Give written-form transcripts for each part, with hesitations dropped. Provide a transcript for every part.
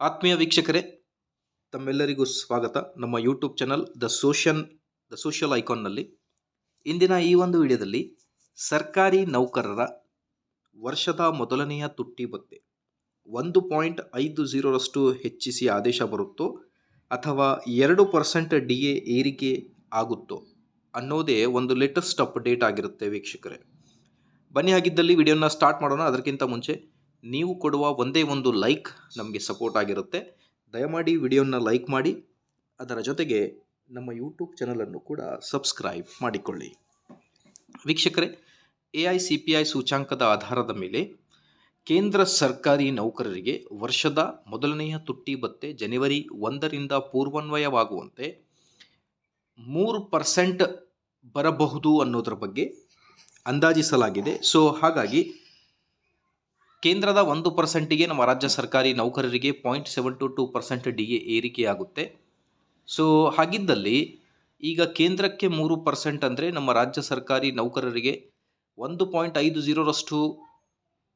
ಆತ್ಮೀಯ ವೀಕ್ಷಕರೇ, ತಮ್ಮೆಲ್ಲರಿಗೂ ಸ್ವಾಗತ ನಮ್ಮ ಯೂಟ್ಯೂಬ್ ಚಾನಲ್ ದ ಸೋಷಿಯಲ್ ಐಕಾನ್ನಲ್ಲಿ. ಇಂದಿನ ಈ ಒಂದು ವಿಡಿಯೋದಲ್ಲಿ ಸರ್ಕಾರಿ ನೌಕರರ ವರ್ಷದ ಮೊದಲನೆಯ ತುಟ್ಟಿ ಭತ್ಯೆ 1.50ರಷ್ಟು ಹೆಚ್ಚಿಸಿ ಆದೇಶ ಬರುತ್ತೋ ಅಥವಾ 2% DA ಏರಿಕೆ ಆಗುತ್ತೋ ಅನ್ನೋದೇ ಒಂದು ಲೇಟೆಸ್ಟ್ ಅಪ್ಡೇಟ್ ಆಗಿರುತ್ತೆ ವೀಕ್ಷಕರೇ. ಬನ್ನಿ, ಆಗಿದ್ದಲ್ಲಿ ವಿಡಿಯೋನ ಸ್ಟಾರ್ಟ್ ಮಾಡೋಣ. ಅದಕ್ಕಿಂತ ಮುಂಚೆ ನೀವು ಕೊಡುವ ಒಂದೇ ಒಂದು ಲೈಕ್ ನಮಗೆ ಸಪೋರ್ಟ್ ಆಗಿರುತ್ತೆ. ದಯಮಾಡಿ ವಿಡಿಯೋನ ಲೈಕ್ ಮಾಡಿ, ಅದರ ಜೊತೆಗೆ ನಮ್ಮ ಯೂಟ್ಯೂಬ್ ಚಾನಲನ್ನು ಕೂಡ ಸಬ್ಸ್ಕ್ರೈಬ್ ಮಾಡಿಕೊಳ್ಳಿ. ವೀಕ್ಷಕರೇ, AICPI ಸೂಚ್ಯಾಂಕದ ಆಧಾರದ ಮೇಲೆ ಕೇಂದ್ರ ಸರ್ಕಾರಿ ನೌಕರರಿಗೆ ವರ್ಷದ ಮೊದಲನೆಯ ತುಟ್ಟಿ ಭತ್ಯೆ ಜನವರಿ 1ರಿಂದ ಪೂರ್ವನ್ವಯವಾಗುವಂತೆ 3% ಬರಬಹುದು ಅನ್ನೋದರ ಬಗ್ಗೆ ಅಂದಾಜಿಸಲಾಗಿದೆ. ಸೊ ಹಾಗಾಗಿ ಕೇಂದ್ರದ 1%ಗೆ ನಮ್ಮ ರಾಜ್ಯ ಸರ್ಕಾರಿ ನೌಕರರಿಗೆ 0.72% DA ಏರಿಕೆಯಾಗುತ್ತೆ. ಸೊ ಹಾಗಿದ್ದಲ್ಲಿ ಈಗ ಕೇಂದ್ರಕ್ಕೆ 3% ಅಂದರೆ ನಮ್ಮ ರಾಜ್ಯ ಸರ್ಕಾರಿ ನೌಕರರಿಗೆ 1.50ರಷ್ಟು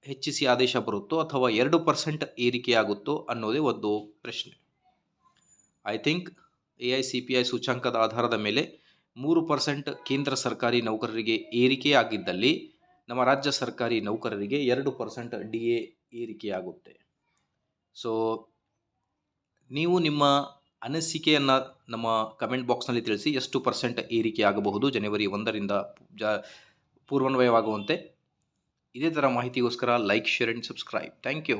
ಹೆಚ್ಚಿಸಿ ಆದೇಶ ಬರುತ್ತೋ ಅಥವಾ 2% ಏರಿಕೆಯಾಗುತ್ತೋ ಅನ್ನೋದೇ ಒಂದು ಪ್ರಶ್ನೆ. ಐ ಥಿಂಕ್ AICPI ಸೂಚ್ಯಾಂಕದ ಆಧಾರದ ಮೇಲೆ 3% ಕೇಂದ್ರ ಸರ್ಕಾರಿ ನೌಕರರಿಗೆ ಏರಿಕೆಯಾಗಿದ್ದಲ್ಲಿ ನಮ್ಮ ರಾಜ್ಯ ಸರ್ಕಾರಿ ನೌಕರರಿಗೆ 2% DA ಏರಿಕೆಯಾಗುತ್ತೆ. ಸೊ ನೀವು ನಿಮ್ಮ ಅನಿಸಿಕೆಯನ್ನು ನಮ್ಮ ಕಮೆಂಟ್ ಬಾಕ್ಸ್ನಲ್ಲಿ ತಿಳಿಸಿ. ಎಷ್ಟು % ಏರಿಕೆ ಆಗಬಹುದು ಜನವರಿ 1ರಿಂದ ಪೂರ್ವನ್ವಯವಾಗುವಂತೆ? ಇದೇ ಥರ ಮಾಹಿತಿಗೋಸ್ಕರ like, share and subscribe. Thank you.